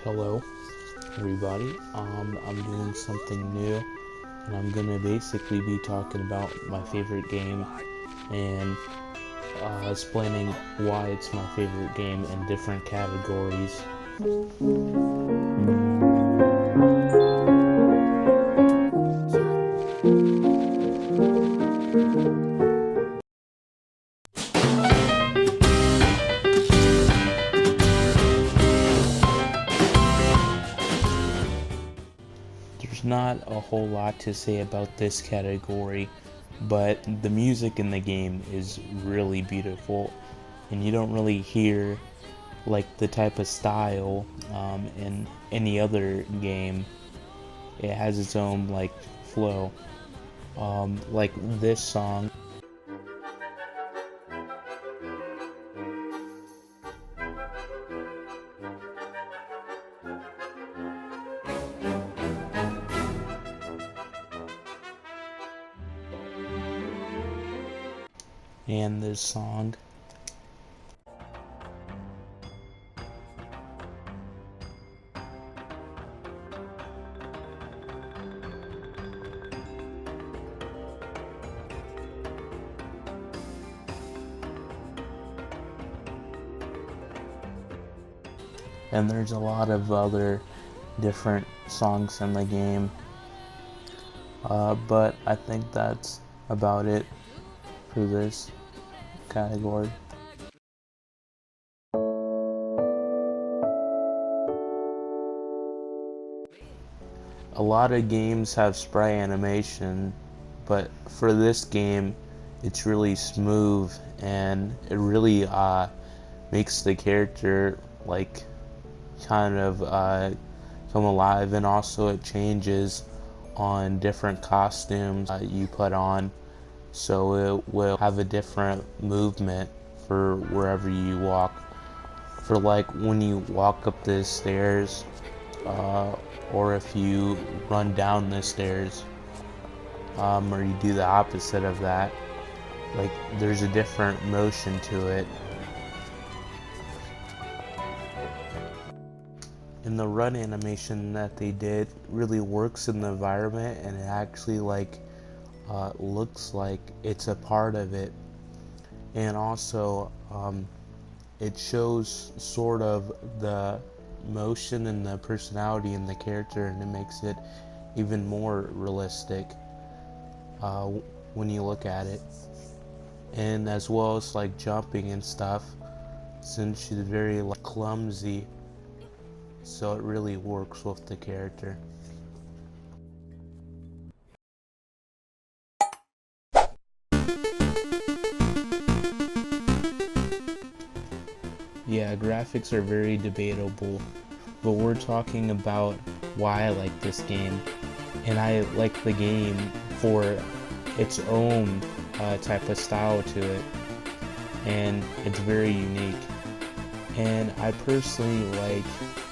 Hello, everybody. I'm doing something new, and I'm gonna basically be talking about my favorite game and explaining why it's my favorite game in different categories. There's not a whole lot to say about this category, but the music in the game is really beautiful, and you don't really hear like the type of style in any other game. It has its own like flow, like this song. And this song. And there's a lot of other different songs in the game, but I think that's about it for this category. A lot of games have spray animation, but for this game it's really smooth, and it really makes the character like kind of come alive, and also it changes on different costumes you put on, so it will have a different movement for wherever you walk. For like when you walk up the stairs, or if you run down the stairs, or you do the opposite of that, like there's a different motion to it. And the run animation that they did really works in the environment, and it actually like looks like it's a part of it. And also it shows sort of the motion and the personality in the character, and it makes it even more realistic when you look at it. And as well as like jumping and stuff, since she's very like clumsy, so it really works with the character. Yeah, graphics are very debatable, but we're talking about why I like this game. And I like the game for its own type of style to it, and it's very unique. And I personally like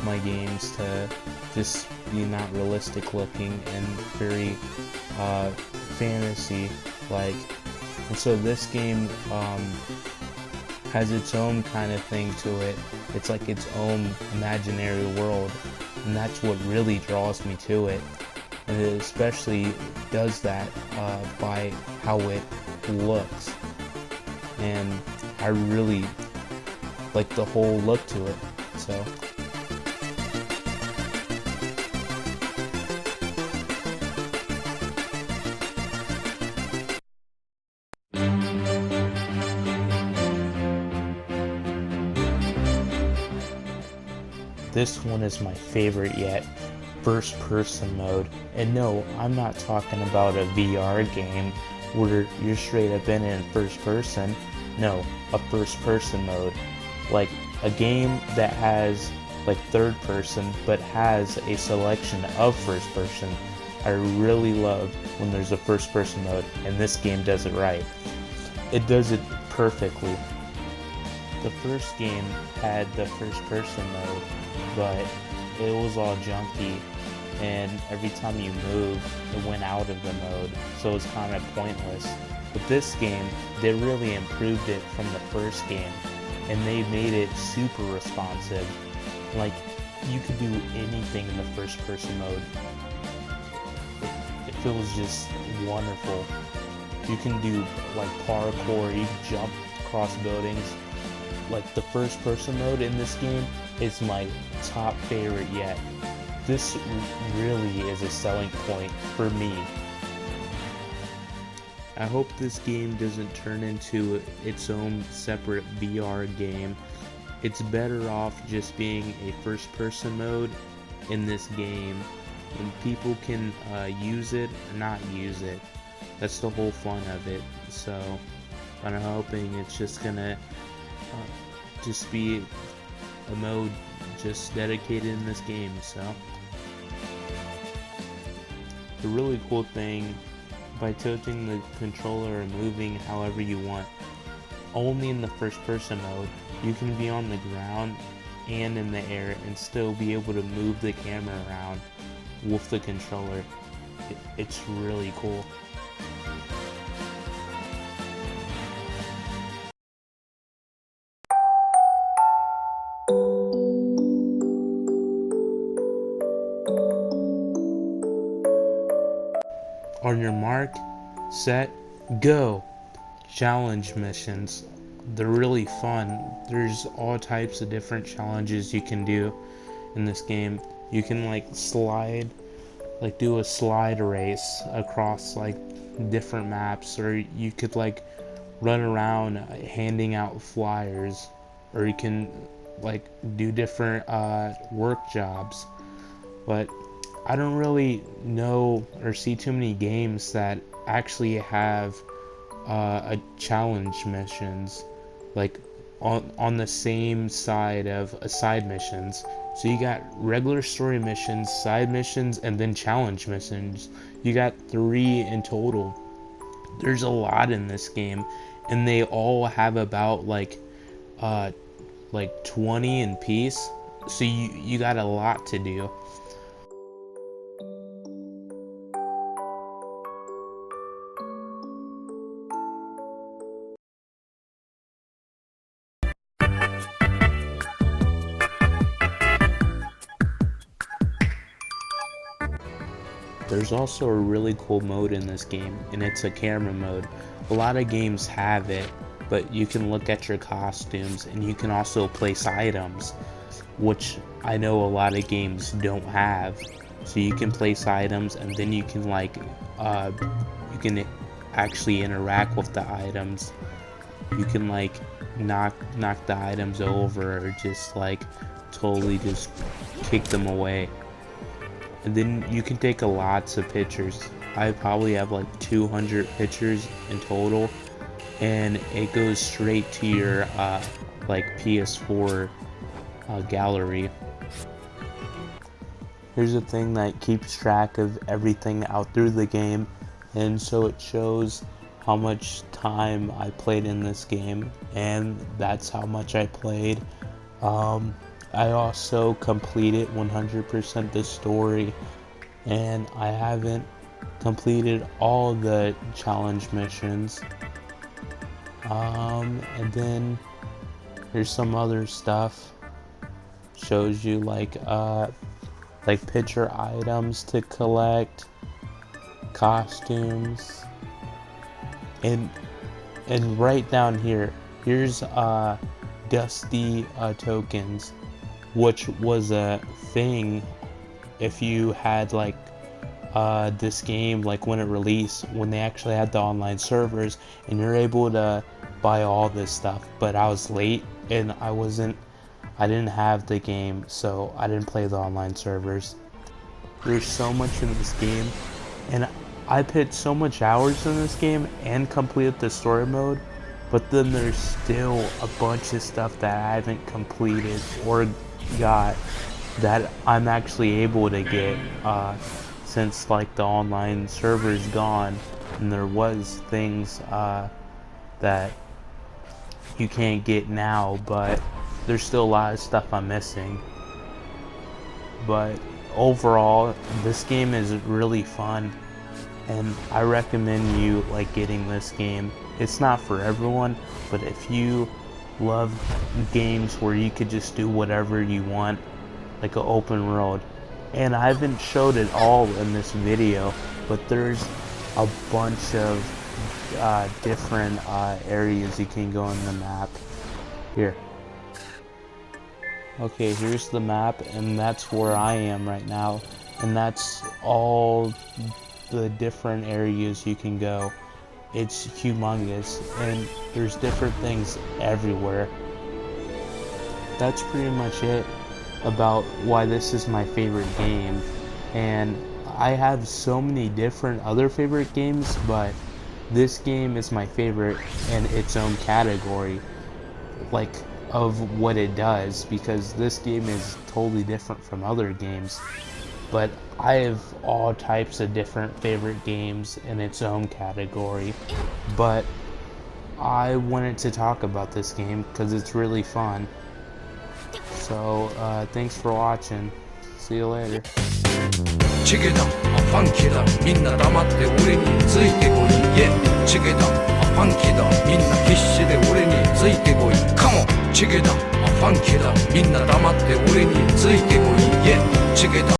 my games to just be not realistic looking and very fantasy like. And so this game has its own kind of thing to it. It's like its own imaginary world, and that's what really draws me to it. And it especially does that by how it looks, and I really like the whole look to it. So this one is my favorite yet, first person mode. And no, I'm not talking about a VR game where you're straight up in first person. No, a first person mode. Like a game that has like third person but has a selection of first person. I really love when there's a first person mode, and this game does it right. It does it perfectly. The first game had the first person mode, but it was all junky, and every time you moved it went out of the mode, so it was kind of pointless. But this game, they really improved it from the first game, and they made it super responsive. Like you could do anything in the first person mode. It feels just wonderful. You can do like parkour, you can jump across buildings. Like the first person mode in this game is my top favorite yet. This really is a selling point for me. I hope this game doesn't turn into its own separate VR game. It's better off just being a first person mode in this game, and people can use it or not use it. That's the whole fun of it. So I'm hoping it's just gonna just be a mode just dedicated in this game. So the really cool thing, by tilting the controller and moving however you want, only in the first person mode, you can be on the ground and in the air and still be able to move the camera around with the controller. It's really cool. On your mark, set, go! Challenge missions. They're really fun. There's all types of different challenges you can do in this game. You can do a slide race across like different maps, or you could like run around handing out flyers, or you can like do different work jobs. But I don't really know or see too many games that actually have a challenge missions like on the same side of side missions. So you got regular story missions, side missions, and then challenge missions. You got 3 in total. There's a lot in this game, and they all have about like 20 in piece. So you got a lot to do. There's also a really cool mode in this game, and it's a camera mode. A lot of games have it, but you can look at your costumes, and you can also place items, which I know a lot of games don't have. So you can place items, and then you can you can actually interact with the items. You can like knock the items over, or just like totally just kick them away. And then you can take lots of pictures. I probably have like 200 pictures in total, and it goes straight to your like PS4 gallery. Here's a thing that keeps track of everything out through the game, and so it shows how much time I played in this game, and that's how much I played. I also completed 100% the story, and I haven't completed all the challenge missions. And then there's some other stuff. Shows you like picture items to collect, costumes, and right down here, here's Dusty tokens, which was a thing if you had like this game like when it released, when they actually had the online servers, and you're able to buy all this stuff. But I was late, and I didn't have the game, so I didn't play the online servers. There's so much in this game, and I put so much hours in this game and completed the story mode, but then there's still a bunch of stuff that I haven't completed or got that I'm actually able to get since like the online server's gone, and there was things that you can't get now, but there's still a lot of stuff I'm missing. But overall, this game is really fun, and I recommend you like getting this game. It's not for everyone, but if you love games where you could just do whatever you want, like an open road. And I haven't showed it all in this video, but there's a bunch of different areas you can go in the map. Here. Okay, here's the map, and that's where I am right now. And that's all the different areas you can go. It's humongous, and there's different things everywhere. That's pretty much it about why this is my favorite game. And I have so many different other favorite games, but this game is my favorite in its own category, like of what it does, because this game is totally different from other games. But I have all types of different favorite games in its own category, but I wanted to talk about this game because it's really fun. So thanks for watching. See you later. チゲだ、ファンキーだ、みんな黙って俺についてこい。チゲだ、ファンキーだ、みんな必死で俺についてこい。カモン。チゲだ、ファンキーだ、みんな黙って俺についてこい。チゲだ。